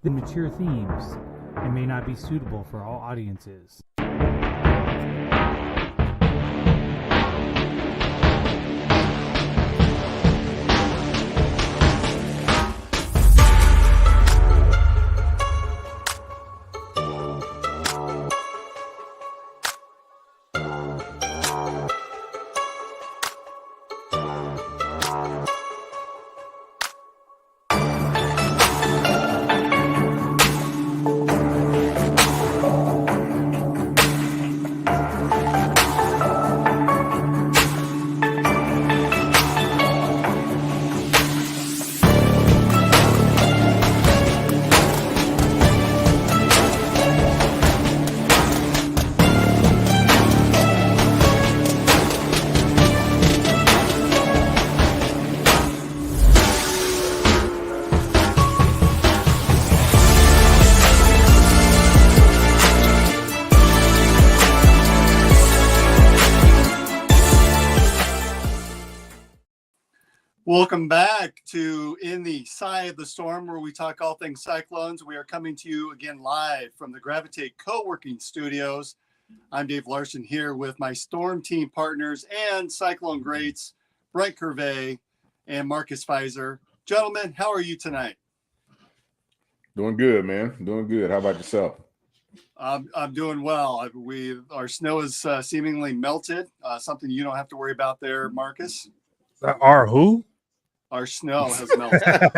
the mature themes and may not be suitable for all audiences. Welcome back to In the Sigh of the Storm, where we talk all things Cyclones. We are coming to you again live from the Gravitate Co-working Studios. I'm Dave Larson here with my Storm team partners and Cyclone greats, Brent Curvey and Marcus Pfizer. Gentlemen, how are you tonight? Doing good, man. Doing good. How about yourself? I'm doing well. Our snow is seemingly melted, something you don't have to worry about there, Marcus. Our who? Our snow has melted.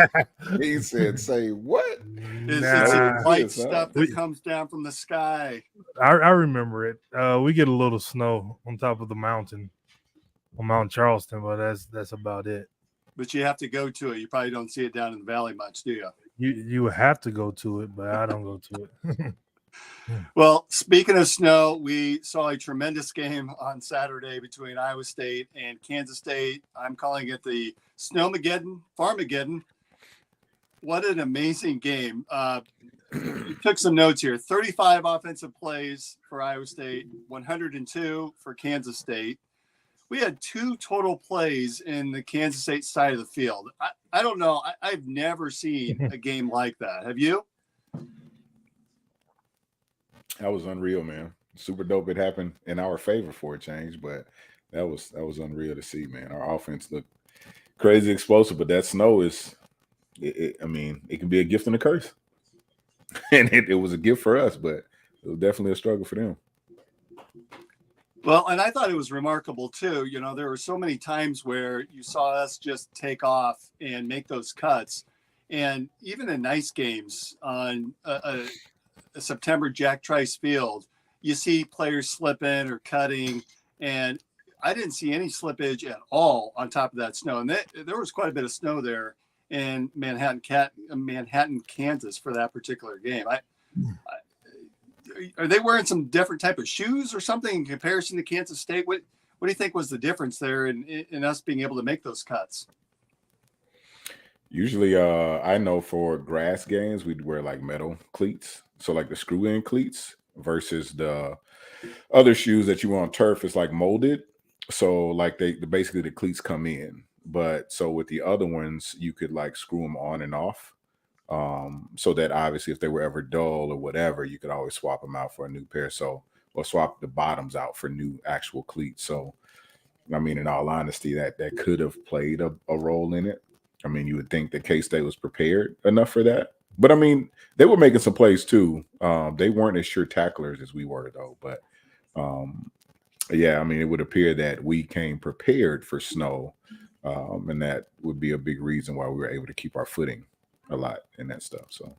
He said, say what? It's white stuff that comes down from the sky. I remember it. We get a little snow on top of the mountain on Mount Charleston, but that's about it. But you have to go to it. You probably don't see it down in the valley much, do you? You have to go to it, but I don't go to it. Well, speaking of snow, we saw a tremendous game on Saturday between Iowa State and Kansas State. I'm calling it the Snowmageddon, Farmageddon. What an amazing game. Took some notes here. 35 offensive plays for Iowa State, 102 for Kansas State. We had 2 total plays in the Kansas State side of the field. I don't know. I've never seen a game like that. Have you? That was unreal, man. Super dope. It happened in our favor for a change, but that was unreal to see, man. Our offense looked crazy explosive, but that snow is, it can be a gift and a curse. And it was a gift for us, but it was definitely a struggle for them. Well, and I thought it was remarkable too. You know, there were so many times where you saw us just take off and make those cuts. And even in nice games on a September Jack Trice field, you see players slipping or cutting, and I didn't see any slippage at all on top of that snow. And there was quite a bit of snow there in Manhattan, Kansas for that particular game. Are they wearing some different type of shoes or something in comparison to Kansas State? What do you think was the difference there in us being able to make those cuts? Usually, I know for grass games, we'd wear like metal cleats. So like the screw-in cleats versus the other shoes that you wear on turf is like molded. So like basically the cleats come in. But so with the other ones, you could like screw them on and off. So that obviously if they were ever dull or whatever, you could always swap them out for a new pair. Or swap the bottoms out for new actual cleats. So, I mean, in all honesty, that could have played a role in it. I mean, you would think that K-State was prepared enough for that. But, I mean, they were making some plays too. They weren't as sure tacklers as we were, though. But, yeah, I mean, it would appear that we came prepared for snow. And that would be a big reason why we were able to keep our footing a lot in that stuff. So,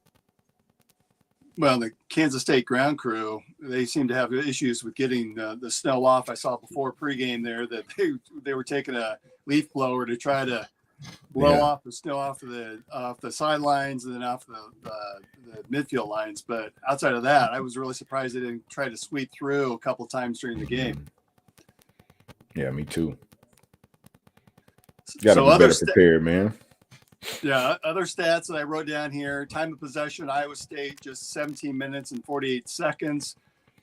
well, the Kansas State ground crew, they seem to have issues with getting the snow off. I saw before pregame there that they were taking a leaf blower to try to blow off the snow off the sidelines and then off the midfield lines. But outside of that, I was really surprised they didn't try to sweep through a couple times during the game. Yeah, me too. Got to be better prepared, man. Yeah, other stats that I wrote down here: time of possession, Iowa State just 17 minutes and 48 seconds.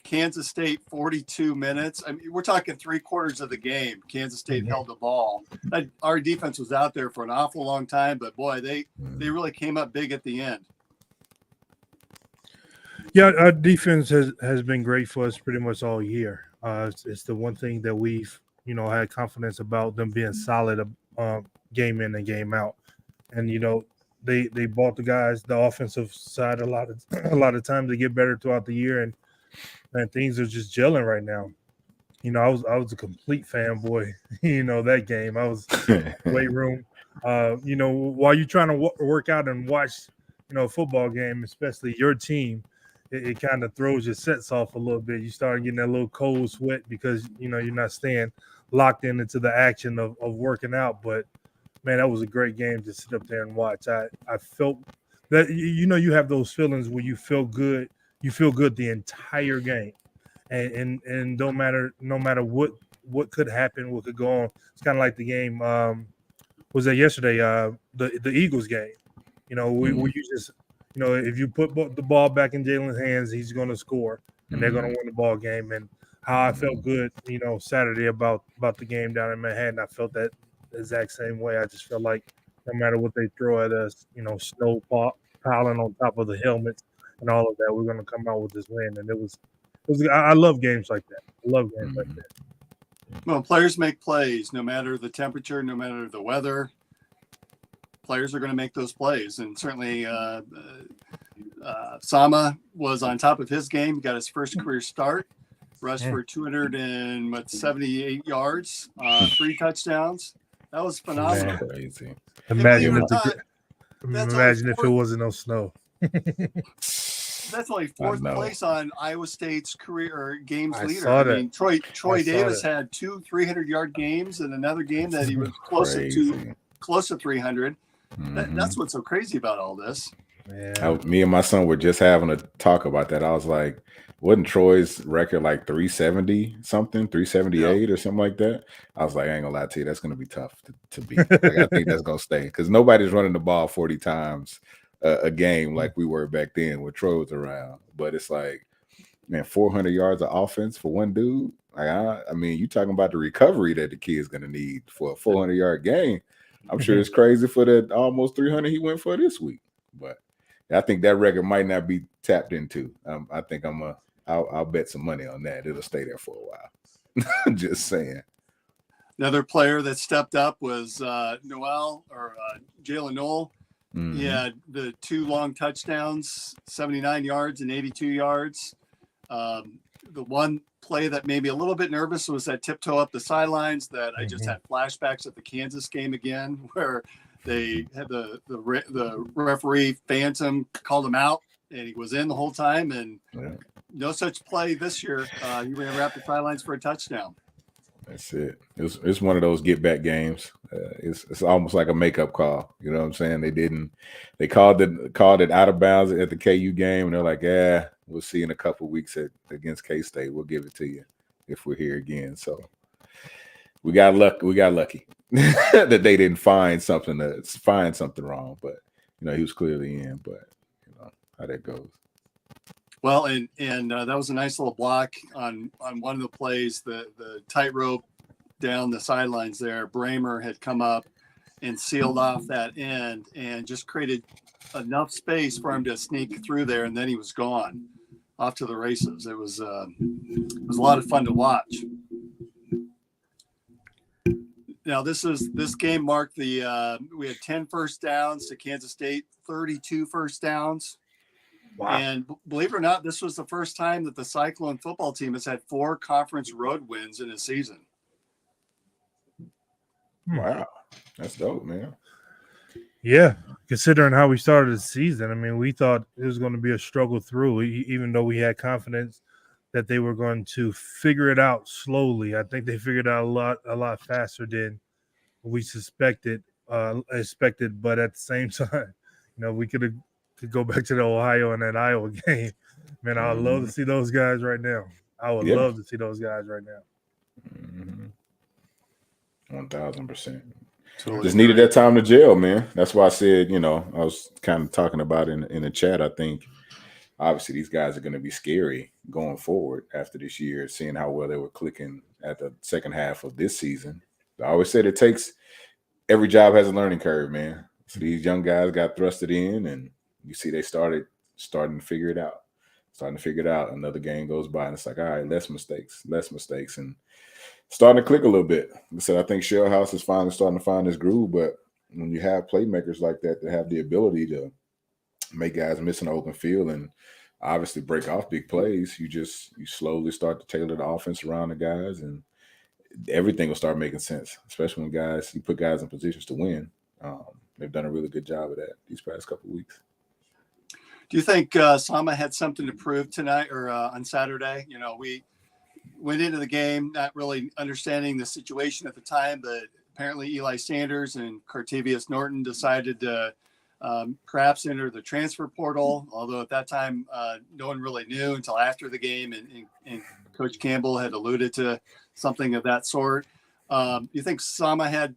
Kansas State 42 minutes. I mean, we're talking 3/4 of the game. Kansas State held the ball. Our defense was out there for an awful long time, but boy, they really came up big at the end. Yeah, our defense has been great for us pretty much all year. It's the one thing that we've had confidence about them being solid game in and game out, and they bought the guys the offensive side a lot of a lot of times to get better throughout the year, and man, things are just gelling right now. I was a complete fanboy. That game. I was weight room. While you're trying to work out and watch, a football game, especially your team, it kind of throws your sets off a little bit. You start getting that little cold sweat because you're not staying locked into the action of working out. But man, that was a great game to sit up there and watch. I felt that you have those feelings where you feel good. You feel good the entire game, and no matter what could happen, what could go on. It's kind of like the game. Was that yesterday? The Eagles game. We just if you put the ball back in Jalen's hands, he's going to score, and they're going to win the ball game. And how I felt good, Saturday about the game down in Manhattan, I felt that exact same way. I just felt like no matter what they throw at us, snow piling on top of the helmets and all of that, we're going to come out with this win. And it was. I love games like that. I love games like that. Well, players make plays no matter the temperature, no matter the weather. Players are going to make those plays, and certainly Sama was on top of his game. He got his first career start, rushed for 278 yards, 3 touchdowns. That was phenomenal. That's crazy. Imagine if it wasn't no snow. That's only 4th place on Iowa State's career or games leader. Saw that. I mean, Troy Davis had 2 300-yard games and another game that he was close to 300. That's what's so crazy about all this. Me and my son were just having a talk about that. I was like, wasn't Troy's record like 370 something, 378 or something like that? I was like, I ain't gonna lie to you, that's gonna be tough to beat. Like, I think that's gonna stay because nobody's running the ball 40 times a game like we were back then when Troy was around. But it's like, man, 400 yards of offense for one dude. Like, I mean, you talking about the recovery that the kid's gonna need for a 400-yard game. I'm sure it's crazy for the almost 300 he went for this week. But I think that record might not be tapped into. I think I'll bet some money on that. It'll stay there for a while. Just saying. Another player that stepped up was Jalen Noel. He had the 2 long touchdowns, 79 yards and 82 yards. The one play that made me a little bit nervous was that tiptoe up the sidelines that I just had flashbacks at the Kansas game again, where they had the referee phantom called him out and he was in the whole time, and no such play this year. He ran wrap the sidelines for a touchdown. That's it. It's one of those get back games. It's almost like a makeup call. You know what I'm saying? They called it out of bounds at the KU game, and they're like, we'll see in a couple of weeks against K-State. We'll give it to you if we're here again. So we got lucky that they didn't find something wrong, but he was clearly in. But how that goes. Well, and that was a nice little block on one of the plays, the tightrope down the sidelines there. Bramer had come up and sealed off that end and just created enough space for him to sneak through there, and then he was gone off to the races. It was a lot of fun to watch. Now this game marked we had 10 first downs to Kansas State, 32 first downs. Wow. And believe it or not, this was the first time that the Cyclone football team has had 4 conference road wins in a season. Wow. That's dope, man. Yeah. Considering how we started the season, I mean, we thought it was going to be a struggle through, even though we had confidence that they were going to figure it out slowly. I think they figured out a lot faster than we expected. But at the same time, we could go back to the Ohio and that Iowa game. Man, I would love to see those guys right now. I would love to see those guys right now. 1,000%. Totally Just needed that time to gel, man. That's why I said, I was kind of talking about in the chat. I think obviously these guys are going to be scary going forward after this year, seeing how well they were clicking at the second half of this season. I always said every job has a learning curve, man. So these young guys got thrusted in, and you see they starting to figure it out. starting to figure it out. Another game goes by, and it's like, all right, less mistakes, and starting to click a little bit. I said, I think Shellhouse is finally starting to find his groove, but when you have playmakers like that have the ability to make guys miss an open field and obviously break off big plays, you slowly start to tailor the offense around the guys, and everything will start making sense, especially when you put guys in positions to win. They've done a really good job of that these past couple of weeks. Do you think Sama had something to prove tonight or on Saturday? We went into the game not really understanding the situation at the time, but apparently Eli Sanders and Cartavius Norton decided to perhaps enter the transfer portal, although at that time no one really knew until after the game, and Coach Campbell had alluded to something of that sort. You think Sama had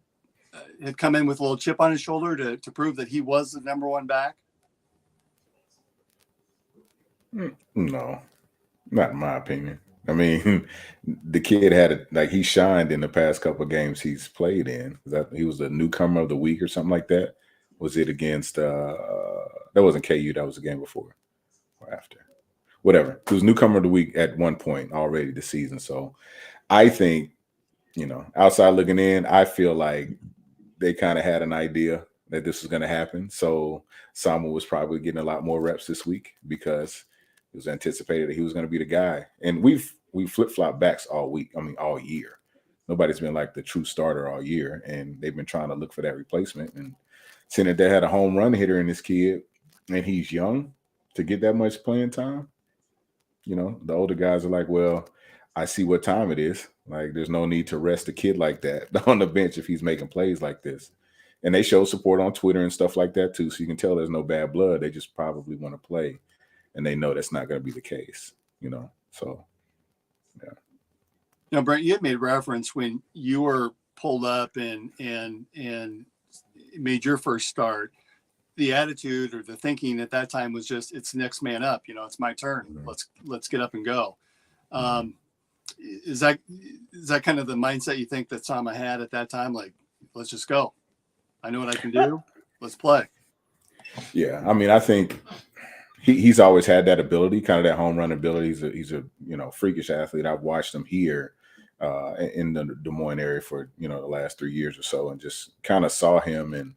come in with a little chip on his shoulder to prove that he was the number one back? No, not in my opinion. I mean, the kid he shined in the past couple of games he's played in. He was the newcomer of the week or something like that. Was it against that wasn't KU, that was the game before or after? Whatever. He was newcomer of the week at one point already this season. So I think, outside looking in, I feel like they kind of had an idea that this was going to happen. So Sama was probably getting a lot more reps this week because it was anticipated that he was going to be the guy. And we flip-flop backs all week. I mean, all year. Nobody's been like the true starter all year, and they've been trying to look for that replacement. And seeing that they had a home run hitter in this kid, and he's young to get that much playing time, the older guys are like, well, I see what time it is. Like, there's no need to rest a kid like that on the bench if he's making plays like this. And they show support on Twitter and stuff like that too, so you can tell there's no bad blood. They just probably want to play, and they know that's not going to be the case, So, yeah. Now, Brent, you had made reference when you were pulled up and made your first start. The attitude or the thinking at that time was just, it's next man up. It's my turn. Mm-hmm. Let's get up and go. Is that kind of the mindset you think that Sama had at that time? Like, let's just go. I know what I can do. Let's play. Yeah, I mean, I think he's always had that ability, kind of that home run ability. He's a freakish athlete. I've watched him here in the Des Moines area for the last 3 years or so, and just kind of saw him. And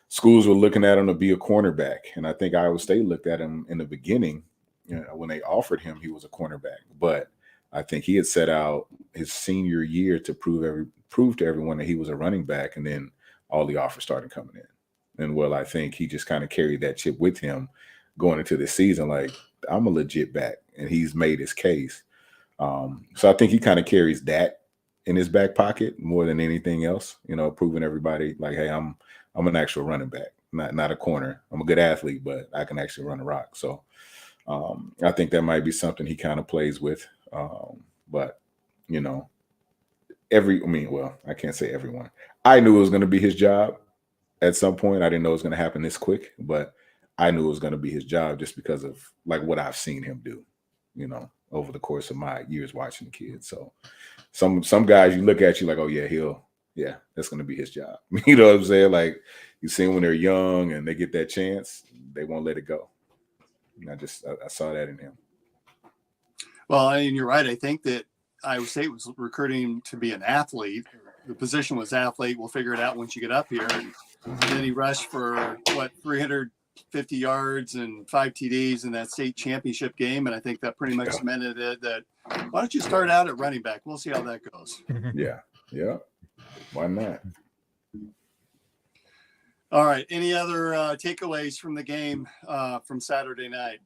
schools were looking at him to be a cornerback, and I think Iowa State looked at him in the beginning. When they offered him, he was a cornerback, but I think he had set out his senior year to prove to everyone that he was a running back, and then all the offers started coming in. And I think he just kind of carried that chip with him going into the season, like, I'm a legit back, and he's made his case. So I think he kind of carries that in his back pocket more than anything else, proving everybody like, hey, I'm an actual running back, not a corner. I'm a good athlete, but I can actually run a rock. So I think that might be something he kind of plays with. But I can't say everyone. I knew it was going to be his job at some point. I didn't know it was going to happen this quick, but I knew it was going to be his job just because of like what I've seen him do, over the course of my years watching the kids. So some guys you look at, you like, oh yeah, that's going to be his job. You know what I'm saying? Like, you see when they're young and they get that chance, they won't let it go. And I saw that in him. Well, I mean, you're right. I think that Iowa State was recruiting him to be an athlete. The position was athlete. We'll figure it out once you get up here. And then he rushed for 350 yards and 5 TDs in that state championship game. And I think that pretty much cemented it that why don't you start out at running back? We'll see how that goes. Yeah. Why not? All right. Any other takeaways from the game from Saturday night?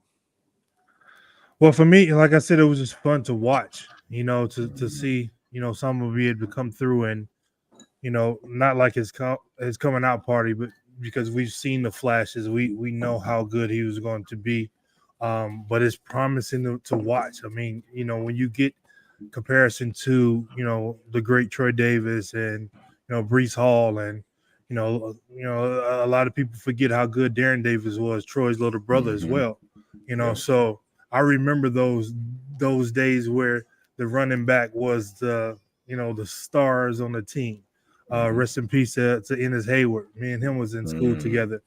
Well, for me, like I said, it was just fun to watch, to see, some of it to come through and, not like his coming out party, but because we've seen the flashes, we know how good he was going to be. But it's promising to watch. I mean, when you get comparison to, the great Troy Davis and, Breece Hall and, a lot of people forget how good Darren Davis was, Troy's little brother as well, so I remember those days where the running back was the stars on the team. Rest in peace to Ennis Hayward. Me and him was in school together,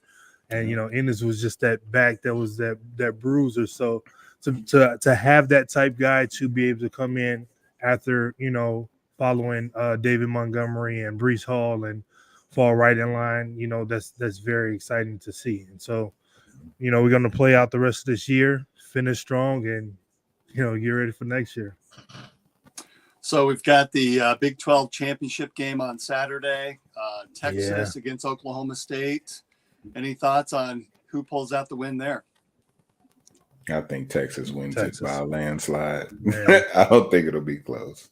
and Ennis was just that back that was that bruiser. So to have that type guy to be able to come in after following David Montgomery and Brees Hall and fall right in line, that's very exciting to see. And so, we're going to play out the rest of this year, finish strong, and get ready for next year. So we've got the Big 12 championship game on Saturday, Texas against Oklahoma State. Any thoughts on who pulls out the win there? I think Texas wins it by a landslide. Yeah. I don't think it'll be close.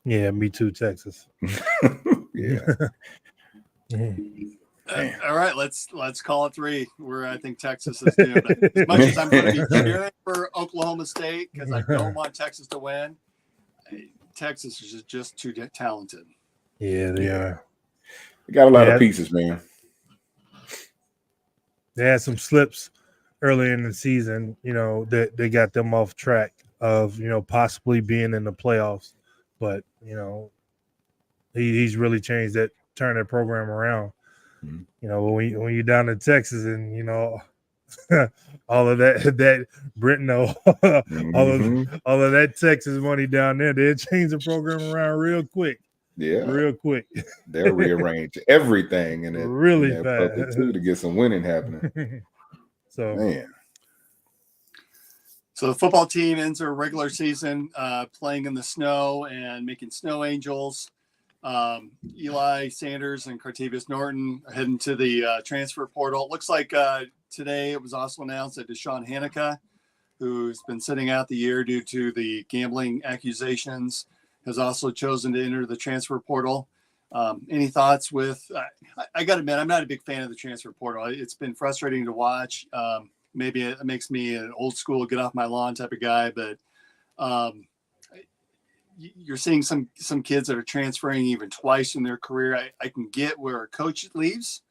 Yeah, me too, Texas. Yeah. All right, let's call it 3. Where I think Texas is due. But as much as I'm going to be cheering for Oklahoma State because I don't want Texas to win, Texas is just too talented. Yeah, they are. They got a lot of pieces, man. They had some slips early in the season, that they got them off track of, possibly being in the playoffs. But, he's really turned that program around. Mm-hmm. When you're down in Texas and, all of that Britno, all of that Texas money down there, they'll change the program around real quick. Yeah. Real quick. They'll rearrange everything and really fast to get some winning happening. So, man. So the football team ends their regular season playing in the snow and making snow angels. Eli Sanders and Cartavius Norton are heading to the transfer portal. Looks like today it was also announced that Deshaun Hanukkah, who's been sitting out the year due to the gambling accusations, has also chosen to enter the transfer portal. Any thoughts with I got to admit, I'm not a big fan of the transfer portal. It's been frustrating to watch. Maybe it makes me an old school, get off my lawn type of guy, but you're seeing some kids that are transferring even twice in their career. I can get where a coach leaves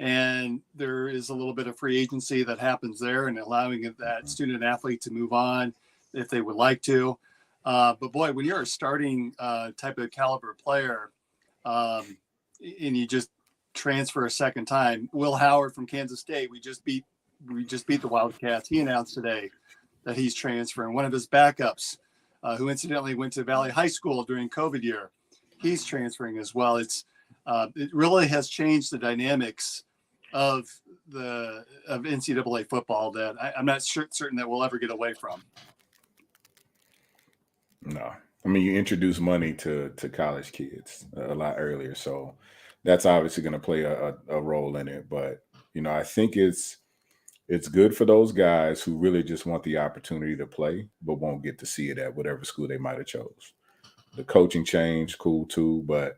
and there is a little bit of free agency that happens there and allowing that student athlete to move on if they would like to. But boy, when you're a starting type of caliber player and you just transfer a second time, Will Howard from Kansas State, we just beat the Wildcats. He announced today that he's transferring. One of his backups, who incidentally went to Valley High School during COVID year, he's transferring as well. It really has changed the dynamics of NCAA football that I'm not certain that we'll ever get away from. No, I mean, you introduce money to college kids a lot earlier, so that's obviously going to play a role in it. But I think it's good for those guys who really just want the opportunity to play, but won't get to see it at whatever school they might have chose. The coaching change, cool too, but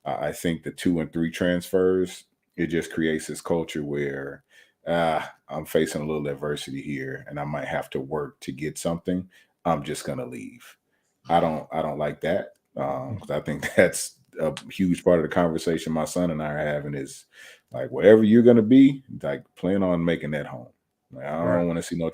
I think the 2 and 3 transfers, it just creates this culture where I'm facing a little adversity here, and I might have to work to get something. I'm just gonna leave. I don't like that because I think that's a huge part of the conversation my son and I are having is like, wherever you're going to be, like, plan on making that home. Like, I don't want to see no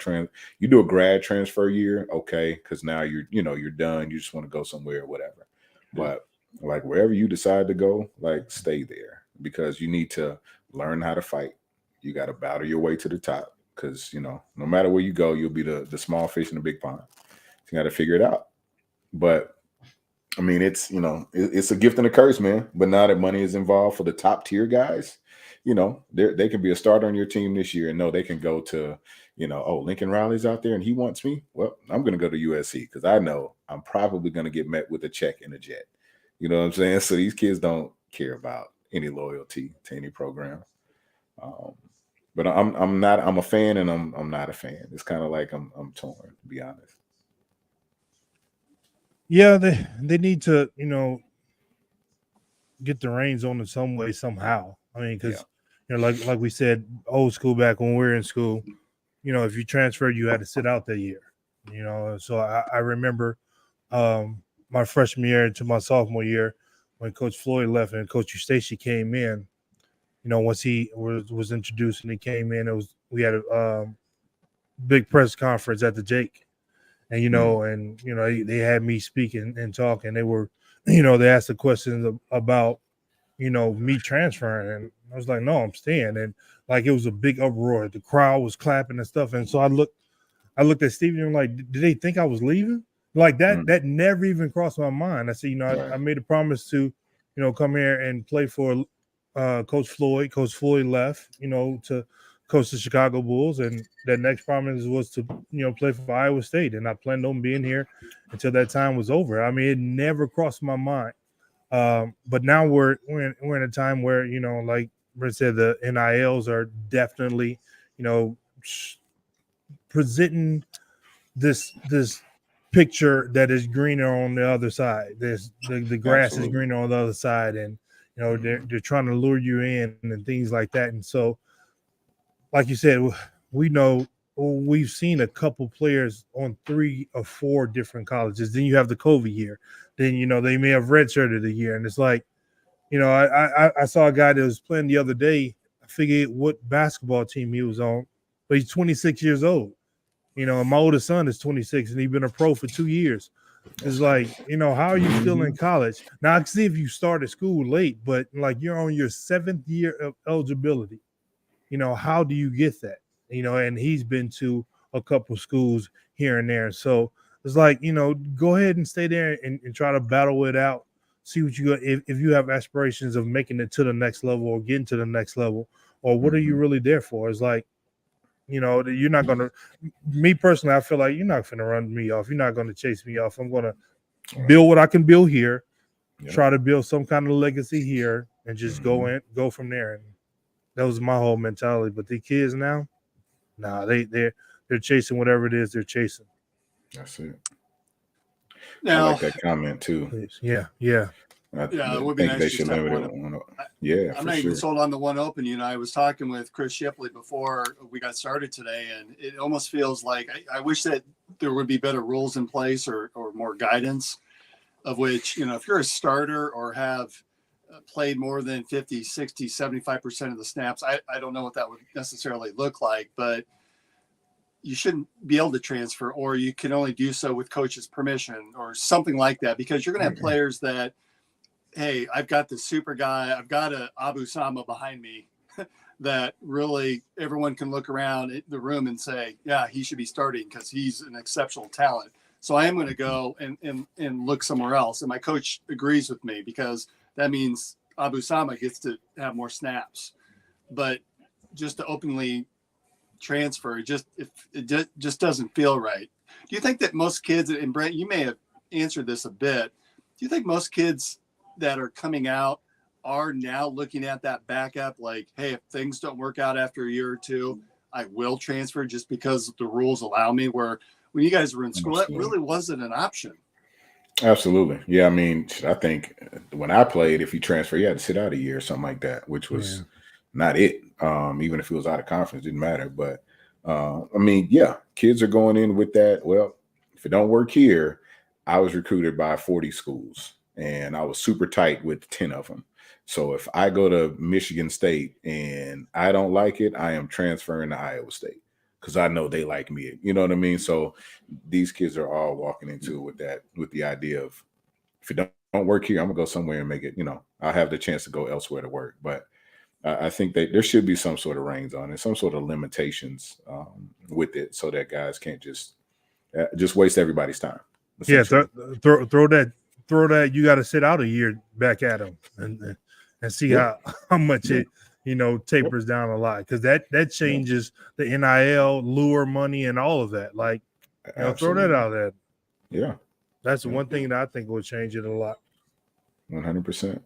you do a grad transfer year, okay, because now you're done. You just want to go somewhere or whatever. But like wherever you decide to go, like, stay there because you need to learn how to fight. You got to battle your way to the top because no matter where you go, you'll be the small fish in the big pond. You got to figure it out. But I mean, it's it's a gift and a curse, man. But now that money is involved for the top tier guys, they can be a starter on your team this year and know they can go to, Lincoln Riley's out there and he wants me. Well, I'm going to go to USC because I know I'm probably going to get met with a check and a jet. You know what I'm saying? So these kids don't care about any loyalty to any program. But I'm a fan and I'm not a fan. It's kind of like I'm torn, to be honest. Yeah, they need to, get the reins on in some way, somehow. I mean, because like we said, old school back when we were in school, if you transferred, you had to sit out that year. So I remember my freshman year to my sophomore year when Coach Floyd left and Coach Eustace came in. Once he was introduced and he came in, we had a big press conference at the Jake. And, they had me speaking and talk, and they were, they asked the questions about, me transferring. And I was like, no, I'm staying. And like, it was a big uproar. The crowd was clapping and stuff. And so I looked I looked at Steve and I'm like, did they think I was leaving? Like that, Mm. that never even crossed my mind. I said, Right. I made a promise to, come here and play for Coach Floyd. Coach Floyd left, to coach the Chicago Bulls, and that next promise was to, play for Iowa State. And I planned on being here until that time was over. I mean, it never crossed my mind. But now we're in a time where, like Brent said, the NILs are definitely, presenting this picture that is greener on the other side. There's the grass Absolutely. is greener on the other side, and they're trying to lure you in and things like that. And so, like you said, we know we've seen a couple players on 3 or 4 different colleges. Then you have the COVID year. Then they may have redshirted a year, and it's like, I saw a guy that was playing the other day. I forget what basketball team he was on, but he's 26 years old. And my oldest son is 26, and he's been a pro for 2 years. It's like, how are you still in college? Now, I can see if you started school late, but like you're on your 7th year of eligibility. How do you get that? And he's been to a couple schools here and there. So it's like, go ahead and stay there and try to battle it out. See what you got. If you have aspirations of making it to the next level or getting to the next level, or what are you really there for? It's like, you're not going to, me personally, I feel like you're not going to run me off. You're not going to chase me off. I'm going to build what I can build here, try to build some kind of legacy here, and just go from there. And that was my whole mentality. But the kids now, they're chasing whatever it is they're chasing. That's it. Now, I like that comment too. Yeah. It would be think nice they to should have limit one. it. Yeah, I'm for not sure. even sold on the one open. I was talking with Chris Shipley before we got started today, and it almost feels like I wish that there would be better rules in place or more guidance of which, if you're a starter or have played more than 50, 60, 75% of the snaps, I don't know what that would necessarily look like, but you shouldn't be able to transfer, or you can only do so with coach's permission or something like that, because you're going to have players that, hey, I've got the super guy, I've got a Abu Sama behind me that really everyone can look around the room and say, yeah, he should be starting because he's an exceptional talent. So I am going to go and look somewhere else. And my coach agrees with me because that means Abu Sama gets to have more snaps. But just to openly transfer, it just doesn't feel right. Do you think that most kids, and Brent, you may have answered this a bit, do you think most kids that are coming out are now looking at that backup like, hey, if things don't work out after a year or two, I will transfer just because the rules allow me, where when you guys were in school, that really wasn't an option? Absolutely. Yeah, I mean, I think when I played, if you transfer, you had to sit out a year or something like that, which was not it. Even if it was out of conference, didn't matter. But I mean, yeah, kids are going in with that. Well, if it don't work here, I was recruited by 40 schools and I was super tight with 10 of them. So if I go to Michigan State and I don't like it, I am transferring to Iowa State because I know they like me. You know what I mean? So these kids are all walking into it with the idea of, if it don't work here, I'm gonna go somewhere and make it. I'll have the chance to go elsewhere to work. But I think that there should be some sort of reins on it, some sort of limitations with it, so that guys can't just waste everybody's time. Yeah, throw that. You got to sit out a year back at them and see how much it tapers down a lot, because that changes the NIL lure money and all of that. Like, throw that out there. Yeah, that's one thing that I think will change it a lot. 100%.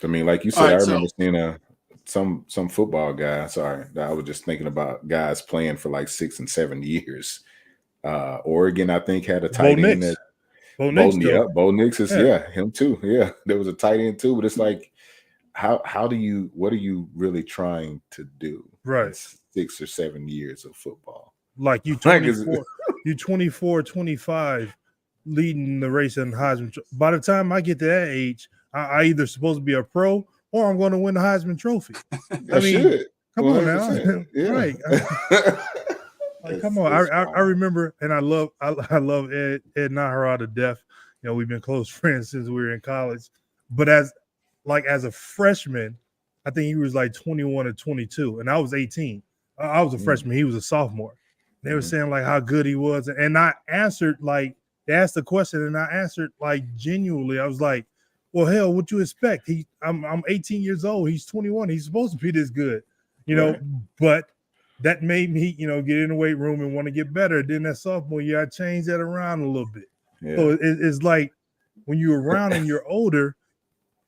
I mean, like you said, I remember seeing some football guy. Sorry, I was just thinking about guys playing for like 6 and 7 years. Oregon, I think, had a tight end that Bo Nix is him too. Yeah, there was a tight end too, but it's like, what are you really trying to do? Right, 6 or 7 years of football. Like you 24, you 24, 25, leading the race in Heisman. By the time I get to that age, I either supposed to be a pro or I'm going to win the Heisman Trophy. I mean, come on now, right? Like, come on. I remember, and I love Ed Nahara to death. We've been close friends since we were in college. But as a freshman, I think he was like 21 or 22, and I was 18. I was a freshman. He was a sophomore. They were saying like how good he was, and I answered like they asked the question, and I answered like genuinely. I was like, "Well, hell, what you expect? I'm 18 years old. He's 21. He's supposed to be this good, you know." But that made me, get in the weight room and want to get better. Then that sophomore year, I changed that around a little bit. Yeah. So it's like when you're around and you're older.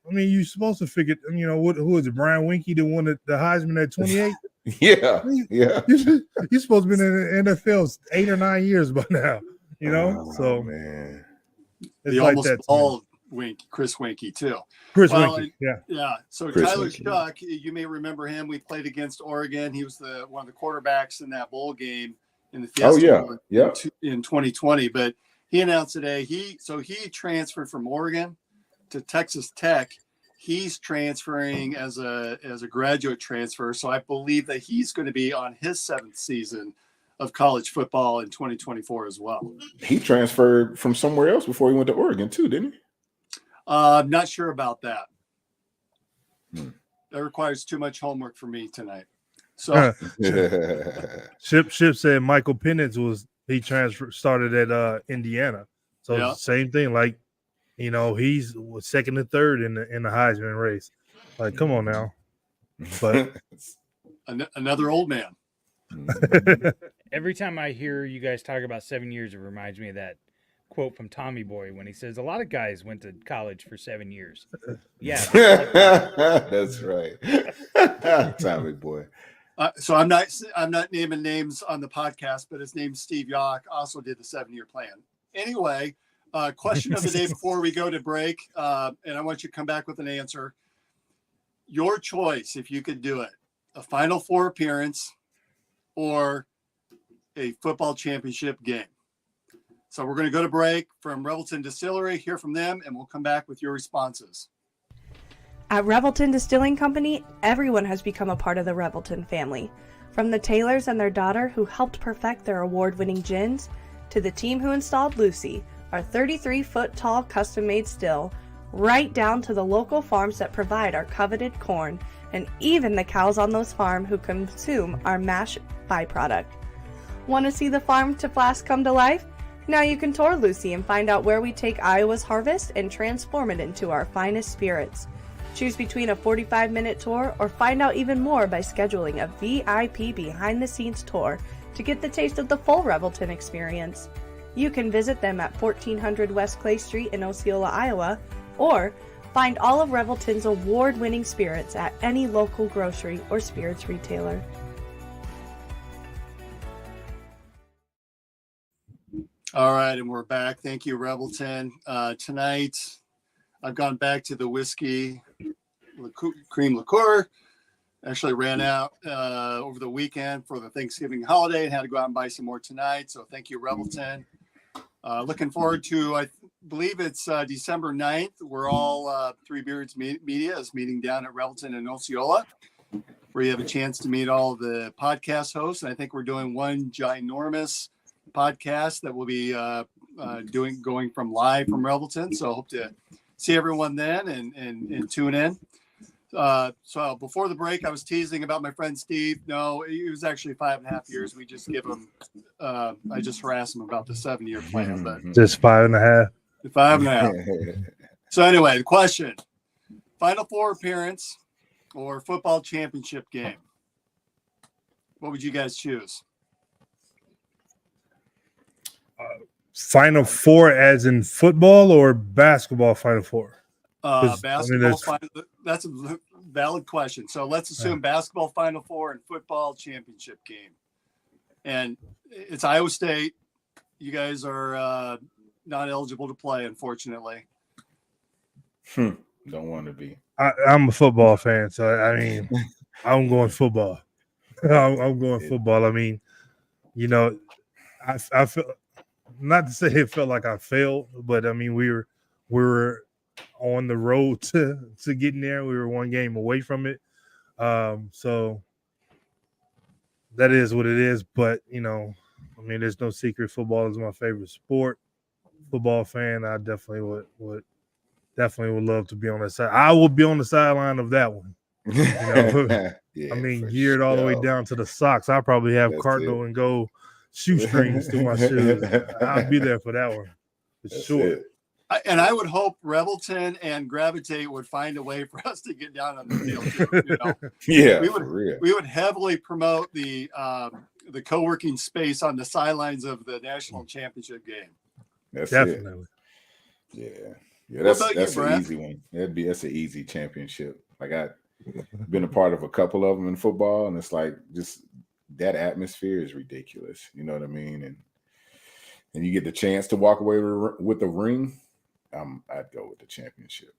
I mean, you're supposed to figure, who is it? Brian Winkie, the one that the Heisman at 28. Yeah. You're supposed to be in the NFL 8 or 9 years by now, So man, the like almost bald Winkie, Chris Winkie too. Chris Winkie, yeah. So Chris Tyler Winkie. Shuck, you may remember him. We played against Oregon. He was one of the quarterbacks in that bowl game in the Fiesta Bowl in 2020. But he announced today he transferred from Oregon to Texas Tech. He's transferring as a graduate transfer, so I believe that he's going to be on his 7th season of college football in 2024 as well. He transferred from somewhere else before he went to Oregon too, didn't he? I'm not sure about that. That requires too much homework for me tonight. So Ship said Michael Penix started at Indiana, so same thing. Like, he's second and third in the Heisman race. Like, come on now. But another old man. Every time I hear you guys talk about 7 years, it reminds me of that quote from Tommy Boy when he says, a lot of guys went to college for 7 years. Yeah. That's right. Tommy Boy. So I'm not naming names on the podcast, but his name's Steve Yawk, also did the 7-year plan. Anyway, question of the day before we go to break, and I want you to come back with an answer. Your choice, if you could do it, a Final Four appearance or a football championship game. So we're going to go to break from Revelton Distillery, hear from them, and we'll come back with your responses. At Revelton Distilling Company, everyone has become a part of the Revelton family. From the Taylors and their daughter who helped perfect their award-winning gins, to the team who installed Lucy, our 33-foot-tall custom-made still, right down to the local farms that provide our coveted corn, and even the cows on those farms who consume our mash byproduct. Want to see the farm to flask come to life? Now you can tour Lucy and find out where we take Iowa's harvest and transform it into our finest spirits. Choose between a 45-minute tour or find out even more by scheduling a VIP behind-the-scenes tour to get the taste of the full Revelton experience. You can visit them at 1400 West Clay Street in Osceola, Iowa, or find all of Revelton's award-winning spirits at any local grocery or spirits retailer. All right, and we're back. Thank you, Revelton. Tonight, I've gone back to the whiskey cream liqueur. Actually ran out over the weekend for the Thanksgiving holiday and had to go out and buy some more tonight. So thank you, Revelton. Looking forward to, I believe it's December 9th. We're all Three Beards Media is meeting down at Revelton in Osceola, where you have a chance to meet all the podcast hosts. And I think we're doing one ginormous podcast that will be going from live from Revelton. So I hope to see everyone then and tune in. So before the break, I was teasing about my friend Steve. No, it was actually 5.5 years. We just give him, I just harassed him about the 7-year plan, but just 5.5. 5.5. So anyway, the question: Final Four appearance or football championship game? What would you guys choose? Final Four as in football or basketball Final Four? Basketball final, that's a valid question. So let's assume basketball Final Four and football championship game. And it's Iowa State. You guys are not eligible to play, unfortunately. Don't want to be. I'm a football fan, so I mean, I'm going football. I'm going football. I mean, I feel, not to say it felt like I failed, but I mean we were on the road to getting there. We were one game away from it. So that is what it is. But I mean, there's no secret. Football is my favorite sport. Football fan. I definitely would love to be on that side. I will be on the sideline of that one. Yeah, I mean, geared all the way down to the socks. I'll probably have That's Cardinal it. and go shoestrings through my shoes. I'll be there for that one for That's sure. it. And I would hope Revelton and Gravitate would find a way for us to get down on the field too. You know, Yeah, we for would real. we would heavily promote the co-working space on the sidelines of the national championship game. That's Definitely. it. Yeah. What about you, That's an Brad? easy one. That's an easy championship. Like I've been a part of a couple of them in football, and it's like just that atmosphere is ridiculous. You know what I mean? And you get the chance to walk away with a ring. I'd go with the championship.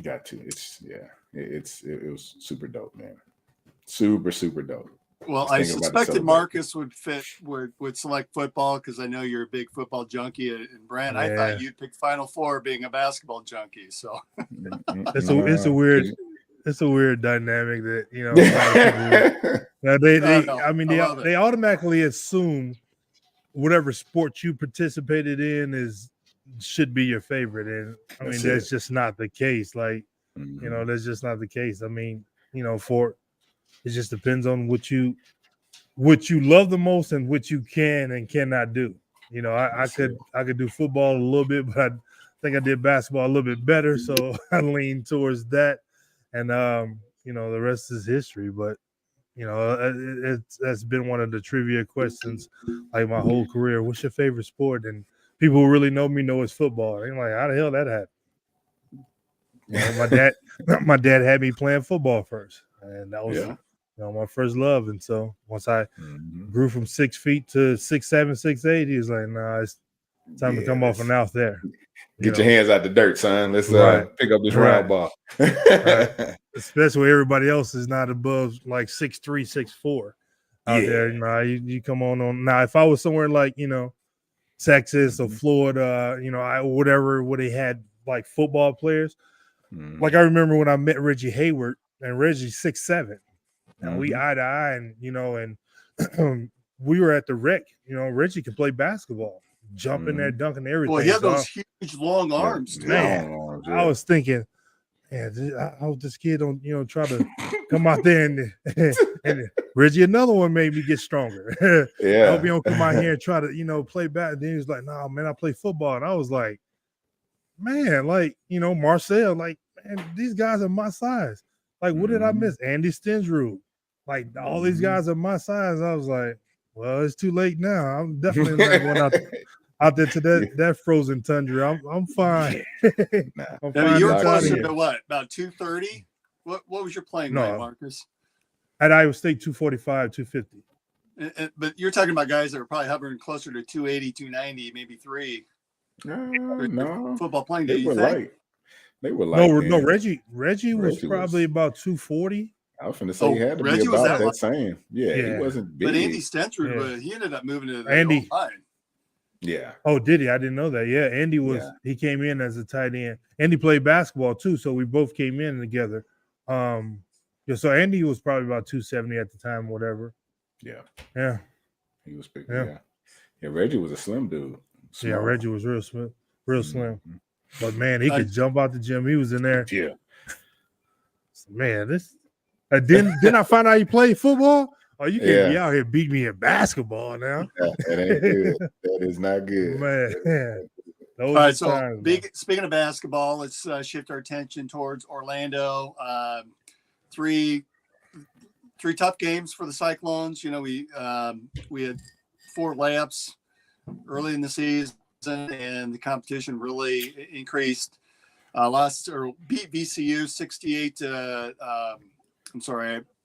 Got to. It was super dope, man. Super dope. Well, Just I thinking about it suspected so Marcus would select football because I know you're a big football junkie, and Brent, I Yeah. thought you'd pick Final Four being a basketball junkie. So It's a weird dynamic that a lot of people. Now they automatically assume whatever sport you participated in should be your favorite, and that's just not the case. Like that's just not the case. I mean, it just depends on what you love the most and what you can and cannot do. I could do football a little bit, but I think I did basketball a little bit better, so I lean towards that. And the rest is history. But that's been one of the trivia questions like my whole career. What's your favorite sport? And people who really know me know it's football. I'm like, how the hell that happened? My dad had me playing football first, and that was my first love. And so once I grew from 6 feet to 6'7", 6'8", he was like, nah, it's time to come off and out there. Get your hands out the dirt, son. Let's pick up this round ball. Right. Especially when everybody else is not above like 6'3", 6'4" out there. You come on. Now, if I was somewhere like, Texas or Florida, whatever, where they had like football players. Like I remember when I met Reggie Hayward, and Reggie's 6'7", and we eye to eye, and we were at the rec. Reggie could play basketball, jump in there, dunking everything. Well, he had those huge long arms too. Man, I was thinking, man, I hope this kid don't try to come out there and Reggie, another one made me get stronger. I hope he don't come out here and try to play back. And then he was like, "No, man, I play football," and I was like, man, like Marcel, like, man, these guys are my size. Like, what did I miss? Andy Stensrud, like all these guys are my size. I was like, well, it's too late now. I'm definitely not going out there to that frozen tundra. I'm fine. I'm fine. You were closer to what? About 230? What was your playing weight, Marcus? At Iowa State, 245, 250. But you're talking about guys that were probably hovering closer to 280, 290, maybe 3. No. Football playing. They were light. They were light. No, Reggie was probably about 240. I was going to say he had to be about that same. Yeah, he wasn't big. But Andy Stensrud, he ended up moving to the Andy line. Yeah. Oh, did he? I didn't know that. Yeah, Andy he came in as a tight end. Andy played basketball too, so we both came in together. So Andy was probably about 270 at the time, whatever. Yeah. Yeah. He was big. Yeah. Reggie was a slim dude. Small. Yeah, Reggie was real slim. But man, he could jump out the gym. He was in there. Yeah. Man, this didn't I find out you played football? Oh, you can't be out here beat me in basketball now. That ain't good. That is not good. Man. All right, so speaking of basketball, let's shift our attention towards Orlando. Three tough games for the Cyclones. We had 4 layups early in the season, and the competition really increased. Beat VCU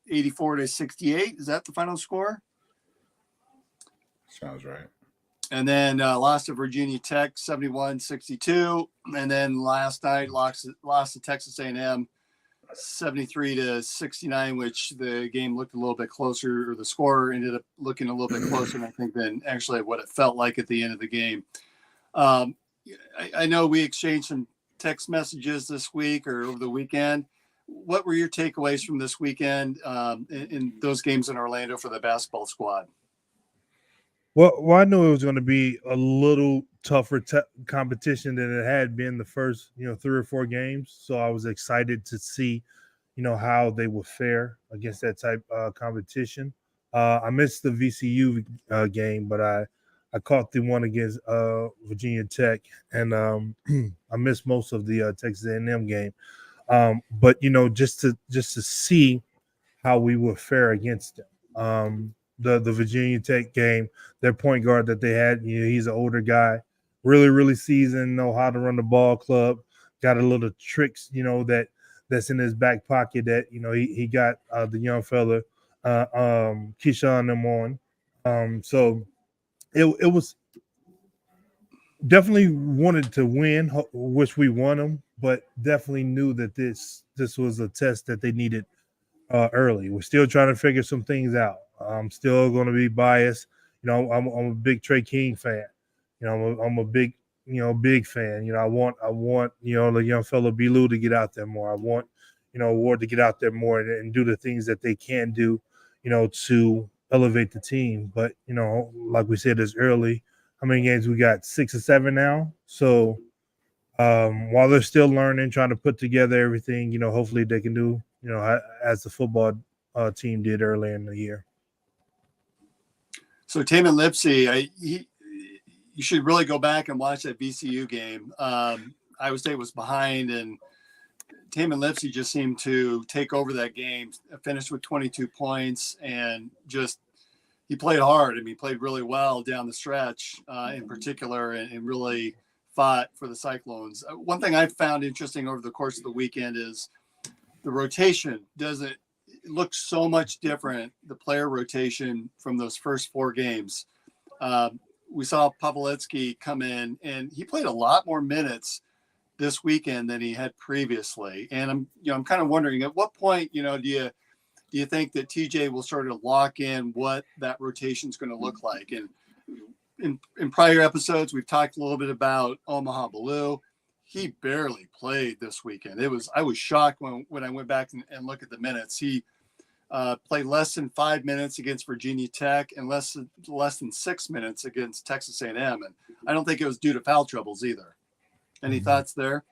84 to 68. Is that the final score? Sounds right. And then lost to Virginia Tech 71-62. And then last night lost to Texas A&M 73 to 69, which the game looked a little bit closer, or the score ended up looking a little bit closer, I think, than actually what it felt like at the end of the game. I know we exchanged some text messages this week or over the weekend. What were your takeaways from this weekend in those games in Orlando for the basketball squad? Well, I knew it was going to be a little tougher competition than it had been the first, 3 or 4 games. So I was excited to see, how they would fare against that type of competition. I missed the VCU game, but I caught the one against Virginia Tech, and I missed most of the Texas A&M game. But just to see how we would fare against them. The Virginia Tech game, their point guard that they had, he's an older guy, really seasoned, know how to run the ball club, got a little tricks, that's in his back pocket that he got the young fella Keyshawn them on. So it was definitely wanted to win, wish we won them, but definitely knew that this was a test that they needed early. We're still trying to figure some things out. I'm still going to be biased. I'm a big Trey King fan. I'm a big fan. I want the young fellow Belu to get out there more. I want Ward to get out there more and do the things that they can do, to elevate the team. But like we said, it's early. How many games we got? 6 or 7 now. So while they're still learning, trying to put together everything, hopefully they can do as the football team did earlier in the year. So Tamin Lipsey, you should really go back and watch that VCU game. Iowa State was behind, and Tamin Lipsey just seemed to take over that game, finished with 22 points, and just he played hard. I mean, he played really well down the stretch in particular, and really fought for the Cyclones. One thing I found interesting over the course of the weekend is the rotation doesn't look so much different, the player rotation from those first 4 games. We saw Pavletsky come in, and he played a lot more minutes this weekend than he had previously. And I'm kind of wondering, at what point, do you think that TJ will sort of lock in what that rotation is going to look like? And in prior episodes, we've talked a little bit about Omaha Blue. He barely played this weekend. I was shocked when I went back and looked at the minutes. He played less than 5 minutes against Virginia Tech and less than 6 minutes against Texas A&M. And I don't think it was due to foul troubles either. Any thoughts there?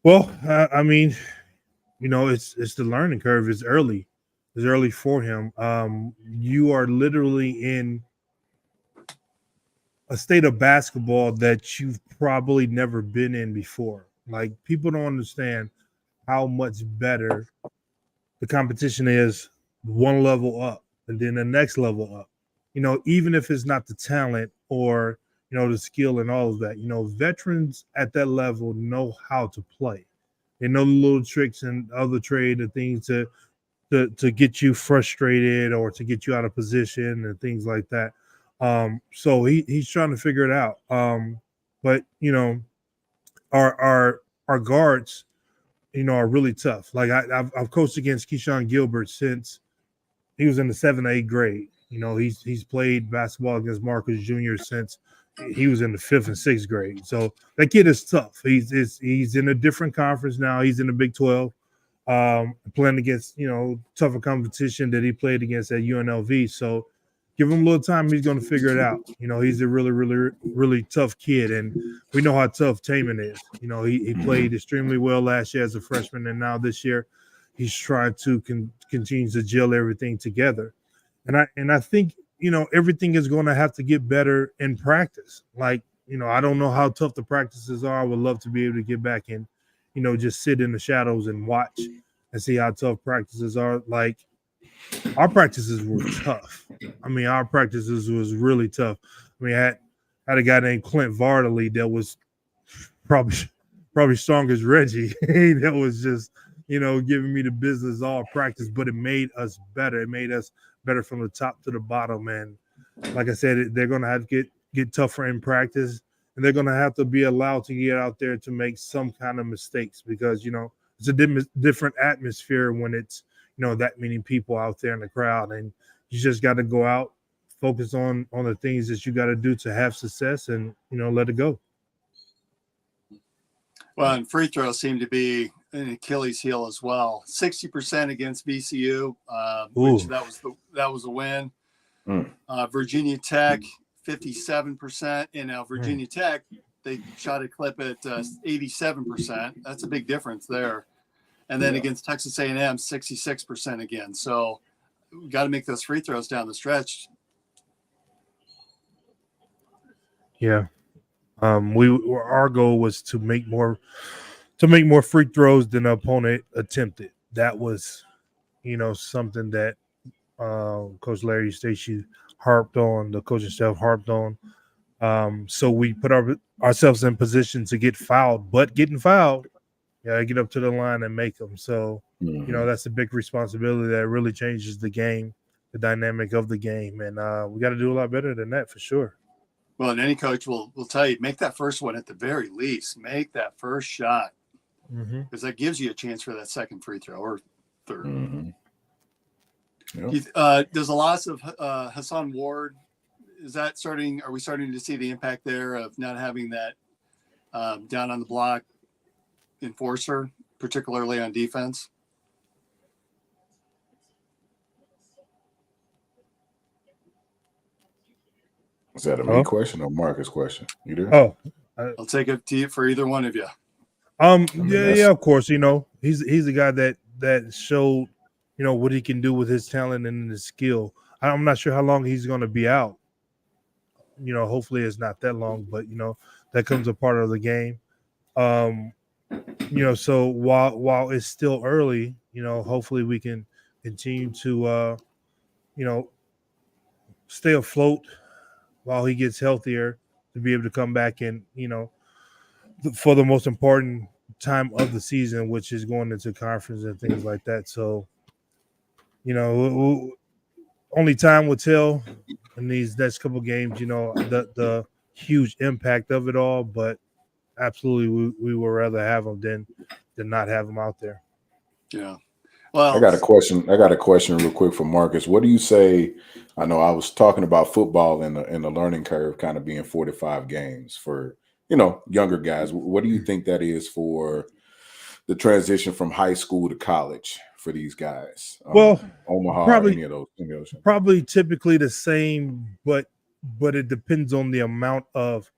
Well, I mean, it's the learning curve. It's early. It's early for him. You are literally in a state of basketball that you've probably never been in before. Like, people don't understand how much better the competition is one level up and then the next level up. Even if it's not the talent or, the skill and all of that, veterans at that level know how to play. They know the little tricks and other trade and things to get you frustrated or to get you out of position and things like that. So he's trying to figure it out. But our guards, are really tough. Like I've coached against Keyshawn Gilbert since he was in the 7th, 8th grade. He's played basketball against Marcus Jr. since he was in the 5th and 6th grade. So that kid is tough. He's in a different conference now. He's in the Big 12, playing against tougher competition that he played against at UNLV. So give him a little time. He's going to figure it out. He's a really tough kid, and we know how tough Tamin is. He played extremely well last year as a freshman, and now this year he's trying to continue to gel everything together. And I think everything is going to have to get better in practice. Like I don't know how tough the practices are. I would love to be able to get back and just sit in the shadows and watch and see how tough practices are. Like, our practices were tough. I mean, our practices was really tough. I mean, I had a guy named Clint Vardaly that was probably strong as Reggie. That was just, giving me the business all practice, but it made us better. It made us better from the top to the bottom. And like I said, they're going to have to get tougher in practice, and they're going to have to be allowed to get out there to make some kind of mistakes because, it's a different atmosphere when it's, that many people out there in the crowd, and you just got to go out, focus on the things that you got to do to have success, and let it go. Well, and free throws seem to be an Achilles heel as well. 60% against VCU, which that was a win. Virginia Tech 57%, and now Virginia Tech, they shot a clip at 87%. That's a big difference there. And then Yeah. against Texas A&M, 66% again. So we got to make those free throws down the stretch. Yeah. Our goal was to make more free throws than the opponent attempted. That was, something that Coach Larry Stacey harped on, the coaching staff harped on. So we put ourselves in position to get fouled, but getting fouled, get up to the line and make them. So, Mhm. that's a big responsibility that really changes the game, the dynamic of the game. And we got to do a lot better than that for sure. Well, and any coach will tell you, make that first one at the very least. Make that first shot, because that gives you a chance for that second free throw or third. Mhm. Yep. Does the loss of Hassan Ward, are we starting to see the impact there of not having that down on the block enforcer, particularly on defense? Is that a me Hello? question or Marcus question? You there? Oh, I'll take it to you for either one of you. yeah, of course. He's a guy that showed, what he can do with his talent and his skill. I'm not sure how long he's going to be out. Hopefully it's not that long, but that comes a part of the game. So while it's still early, hopefully we can continue to stay afloat while he gets healthier to be able to come back and for the most important time of the season, which is going into conference and things like that. So only time will tell in these next couple games, the huge impact of it all, but absolutely we would rather have them than not have them out there. Yeah. Well, I got a question real quick for Marcus. What do you say? I know I was talking about football and the learning curve kind of being 45 games for, younger guys. What do you think that is for the transition from high school to college for these guys? Well, Omaha, probably- any of those. Probably typically the same, but it depends on the amount of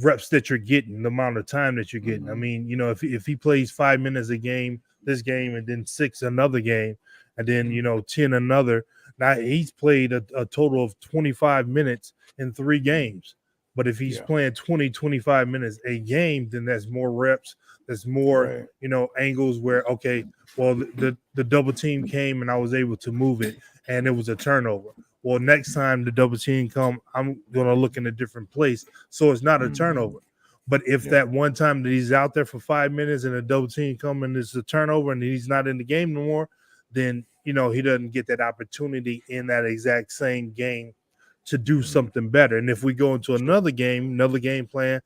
reps that you're getting, the amount of time that you're getting. I mean, if he plays 5 minutes a game, this game, and then 6 another game, and then 10 another. Now he's played a total of 25 minutes in 3 games. But if he's playing 25 minutes a game, then that's more reps. There's more, angles where, okay, well, the double team came and I was able to move it and it was a turnover. Well, next time the double team come, I'm going to look in a different place. So it's not a turnover. But if that one time that he's out there for 5 minutes and a double team come and it's a turnover and he's not in the game no more, then, he doesn't get that opportunity in that exact same game to do something better. And if we go into another game plan,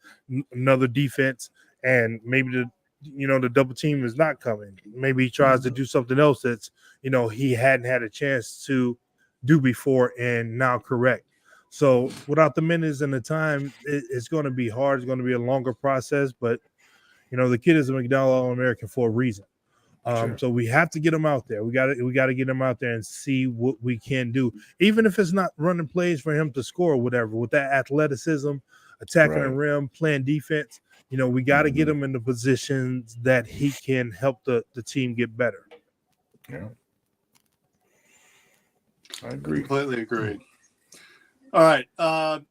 another defense, and maybe the double team is not coming, maybe he tries to do something else that's, he hadn't had a chance to do before and now correct. So without the minutes and the time, it's going to be hard. It's going to be a longer process, but the kid is a McDonald All-American for a reason. So we have to get him out there. We got to get him out there and see what we can do, even if it's not running plays for him to score or whatever. With that athleticism, attacking the rim, playing defense, we got to get him in the positions that he can help the team get better. Yeah, I agree. Completely agreed. All right, the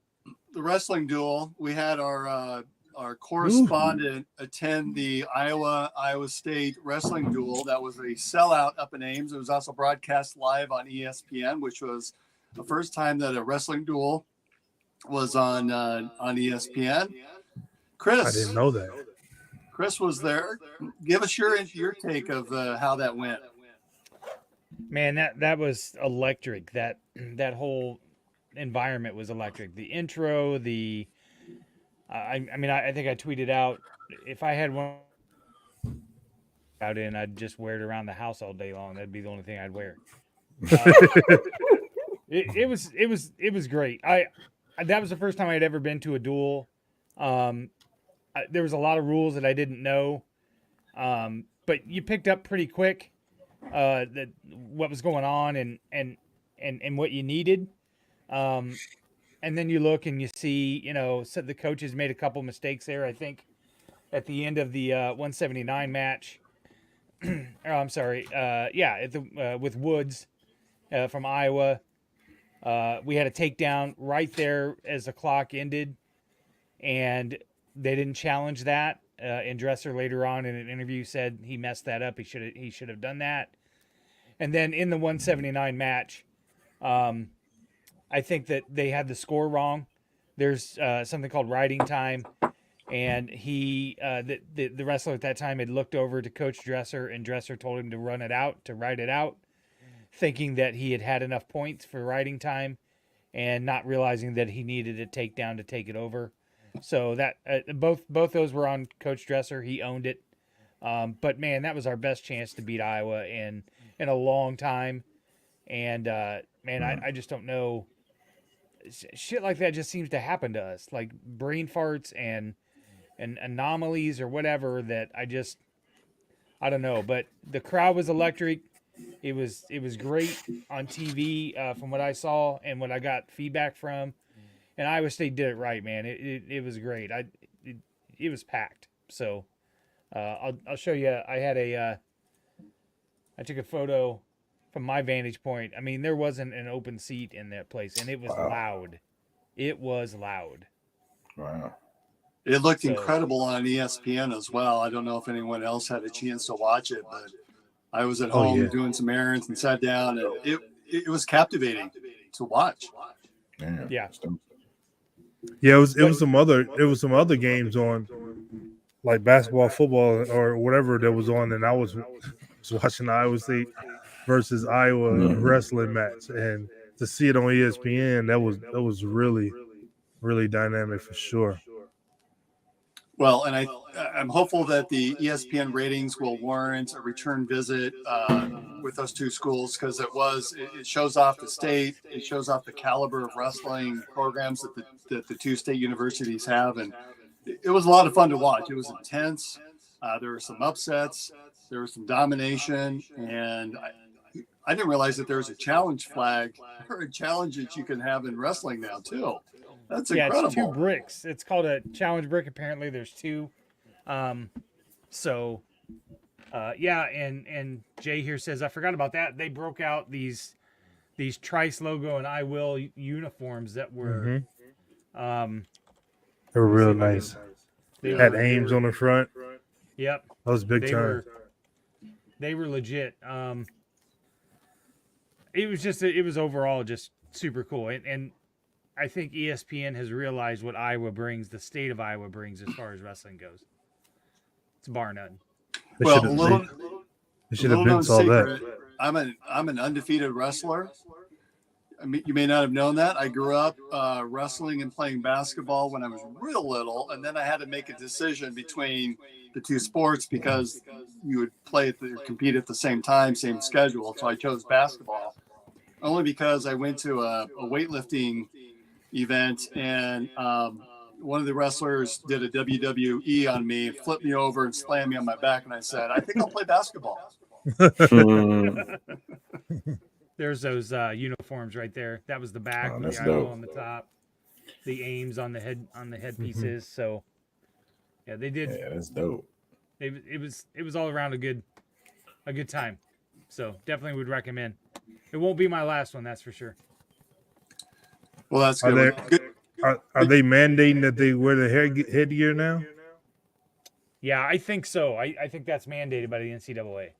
wrestling duel. We had our correspondent attend the Iowa State wrestling duel. That was a sellout up in Ames. It was also broadcast live on ESPN, which was the first time that a wrestling duel was on ESPN. Chris, I didn't know that. Chris was there. Give us your take of how that went. Man, that was electric. That whole environment was electric. The intro, I mean, I think I tweeted out, if I had one out in, I'd just wear it around the house all day long. That'd be the only thing I'd wear. It was great. That was the first time I'd ever been to a duel. There was a lot of rules that I didn't know, but you picked up pretty quick that what was going on and what you needed. And then you look and you see, so the coaches made a couple mistakes there. I think at the end of the 179 match, I'm sorry. With Woods from Iowa. We had a takedown right there as the clock ended, and they didn't challenge that. And Dresser later on in an interview said he messed that up. He should have done that. And then in the 179 match, I think that they had the score wrong. There's something called riding time, and the wrestler at that time had looked over to Coach Dresser, and Dresser told him to ride it out, thinking that he had enough points for riding time, and not realizing that he needed a takedown to take it over. So that both those were on Coach Dresser. He owned it. But man, that was our best chance to beat Iowa in a long time. And I just don't know. Shit like that just seems to happen to us, like brain farts and anomalies or whatever. That I don't know. But the crowd was electric. It was great on TV from what I saw and what I got feedback from. And Iowa State did it right, man. It was great. It was packed. So I'll show you. I took a photo from my vantage point. I mean, there wasn't an open seat in that place, and it was loud. It was loud. Wow. It looked incredible on ESPN as well. I don't know if anyone else had a chance to watch it, but I was at home doing some errands and sat down, and it was captivating to watch. Damn. Yeah. Yeah, it was some other games on, like basketball, football, or whatever that was on, and I was watching the Iowa State versus Iowa wrestling match, and to see it on ESPN, that was really, really dynamic for sure. Well, and I'm hopeful that the ESPN ratings will warrant a return visit with those two schools, because it shows off the state, it shows off the caliber of wrestling programs that the two state universities have, and it was a lot of fun to watch. It was intense. There were some upsets, there was some domination, and I didn't realize that there was a challenge flag or a challenge that you can have in wrestling now too. That's incredible. It's 2 bricks. It's called a challenge brick. Apparently, there's 2. And Jay here says I forgot about that. They broke out these Trice logo and I Will uniforms that were they were real nice. They had Ames on the front. Yep, that was big time. They were legit. It was overall just super cool, and I think ESPN has realized what the state of Iowa brings as far as wrestling goes. It's bar none. They should have been saw that. I'm an undefeated wrestler. I mean, you may not have known that. I grew up wrestling and playing basketball when I was real little, and then I had to make a decision between the two sports because you would compete at the same time, same schedule. So I chose basketball, only because I went to a weightlifting event, and one of the wrestlers did a WWE on me, flipped me over and slammed me on my back, and I said, I think I'll play basketball. There's those uniforms right there. That was the back, that's the Iowa dope. on the top, the Ames on the headpieces. So yeah, they did. Yeah, that's dope. It was all around a good time. So definitely would recommend. It won't be my last one, that's for sure. Well, that's good. Are they mandating that they wear the headgear now? Yeah, I think so. I think that's mandated by the NCAA.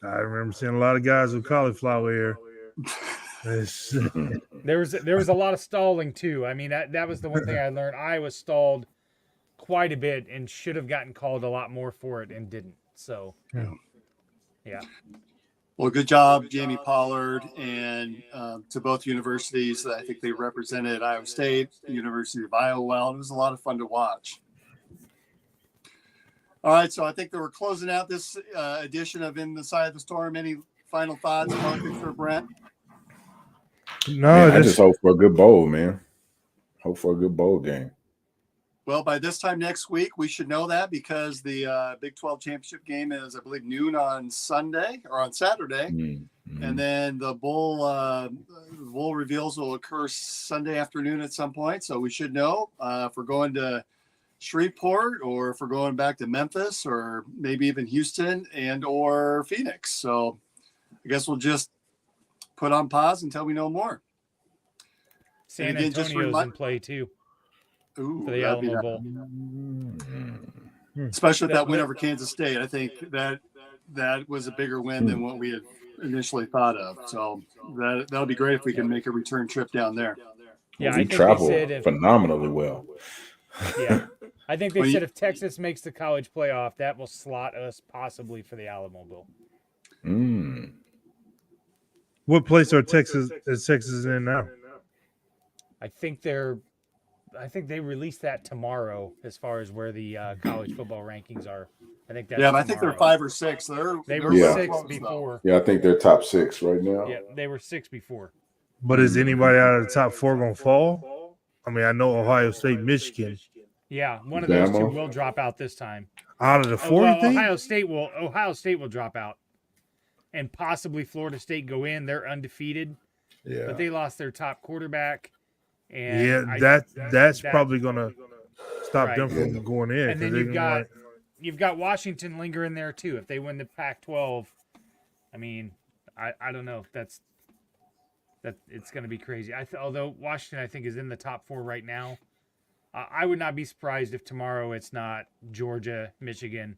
I remember seeing a lot of guys with cauliflower hair. There was a lot of stalling too. I mean, that was the one thing I learned. Iowa stalled quite a bit and should have gotten called a lot more for it and didn't. So, yeah. Well, good job, Jamie Pollard, and to both universities. I think they represented Iowa State, University of Iowa well. It was a lot of fun to watch. All right, so I think that we're closing out this edition of In the Side of the Storm. Any final thoughts, Marcus or Brent? No, I just hope for a good bowl, man. Hope for a good bowl game. Well, by this time next week, we should know that, because the Big 12 championship game is, I believe, noon on Sunday or on Saturday. Mm-hmm. And then the bowl reveals will occur Sunday afternoon at some point. So we should know if we're going to Shreveport, or if we're going back to Memphis, or maybe even Houston and or Phoenix. So I guess we'll just put on pause until we know more. San again, just Antonio's in play too Ooh, for the that'd be Alamo nice. Bowl. Especially with that win over Kansas State. I think that was a bigger win than what we had initially thought of. So that'll be great if we can make a return trip down there. Yeah, we I think travel they said phenomenally well. Yeah, I think they When said you- if Texas makes the college playoff, that will slot us possibly for the Alamo Bowl. Mm. What place is Texas in now? I think they released that tomorrow as far as where the college football rankings are. I think that's Yeah, but I think they're tomorrow. 5 or 6. They They're were Yeah. 6 close, though. before. Yeah, I think they're top 6 right now. Yeah, they were 6 before. But is anybody out of the top 4 gonna fall? I mean, I know Ohio State, Michigan. Yeah, one of those two Bama? will drop out this time. Out of the 4, Well, you think? Ohio State will drop out, and possibly Florida State go in. They're undefeated, Yeah. but they lost their top quarterback. And Yeah, that's probably gonna stop Right. them from going in. And 'cause then they you've got Washington lingering there too. If they win the Pac-12, I mean, I don't know. That it's going to be crazy. Although Washington, I think, is in the top 4 right now. I would not be surprised if tomorrow it's not Georgia, Michigan,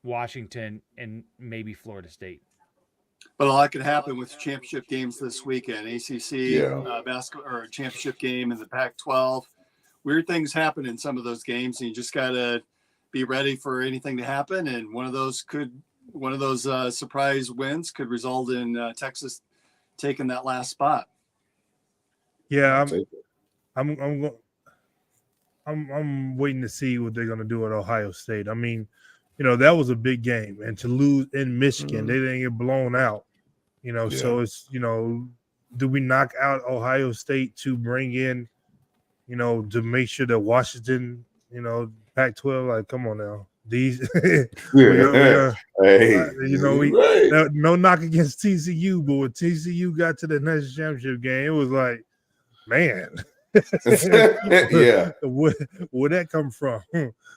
Washington, and maybe Florida State. But a lot could happen with championship games this weekend. ACC Yeah. basketball or a championship game in the Pac-12. Weird things happen in some of those games, and you just got to be ready for anything to happen. And one of those surprise wins could result in Texas taking that last spot. Yeah, I'm waiting to see what they're gonna do at Ohio State. I mean, that was a big game, and to lose in Michigan, they didn't get blown out. So it's do we knock out Ohio State to bring in, to make sure that Washington, Pac-12, like, come on now, these, Hey, no knock against TCU, but when TCU got to the national championship game, it was like, man. Yeah. Where'd that come from?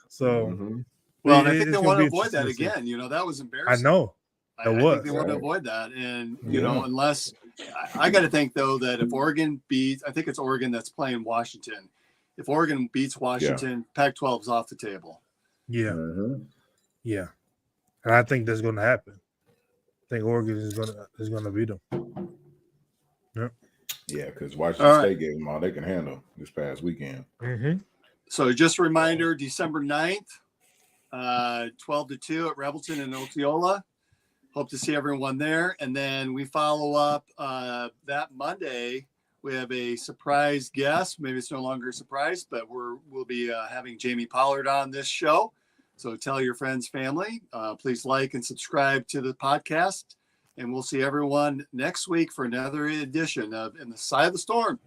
So, Well, and I think it's they gonna want to be avoid that interesting to see. again. That was I embarrassing. know. I think they want to Right. avoid that. And, Yeah. unless I got to think, though, that if Oregon beats, I think it's Oregon that's playing Washington. If Oregon beats Washington, Pac-12 is off the table. Yeah, Mhm. yeah, and I think that's going to happen. I think Oregon is going to beat them. Yeah, because Washington All right. State gave them all they can handle this past weekend. Mm-hmm. So just a reminder, December 9th, 12 to 2 at Rebelton in Osceola. Hope to see everyone there. And then we follow up that Monday. We have a surprise guest. Maybe it's no longer a surprise, but we'll be having Jamie Pollard on this show. So tell your friends, family. Please like and subscribe to the podcast. And we'll see everyone next week for another edition of In the Side of the Storm.